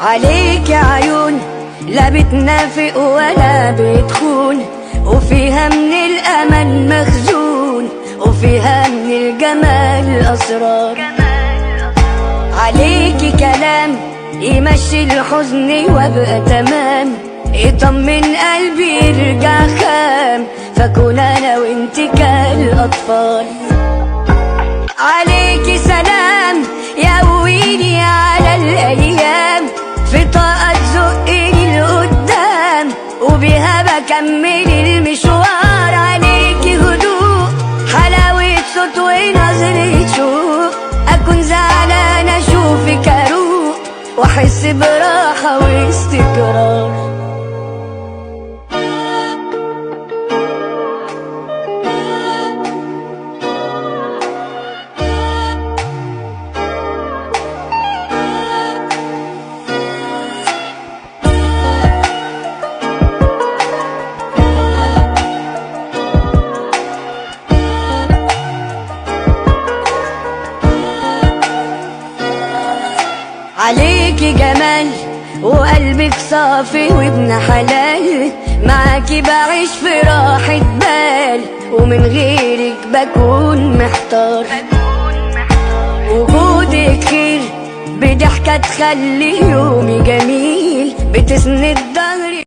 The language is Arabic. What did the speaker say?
عليك يا عيون لا بتنافق ولا بتخون، وفيها من الأمل مخزون، وفيها من الجمال أسرار. عليكي كلام يمشي الحزن وابقى تمام، يطمن قلبي يرجع خام، فكون انا وانتي كالأطفال. عليكي سلام يقويني على الأيام، في طاقة تزقني لقدام، وبيها بكمل المشوار. عليكي هدوء حلاوة صوت ونظرة شوق، أكون زعلان أشوفك أروق، وأحس براحة واستقرار. عليكي جمال وقلبك صافي وابن حلال، معاكي بعيش في راحة بال، ومن غيرك بكون محتار. وجودك خير بضحكة تخلي يومي جميل، بتسند ظهري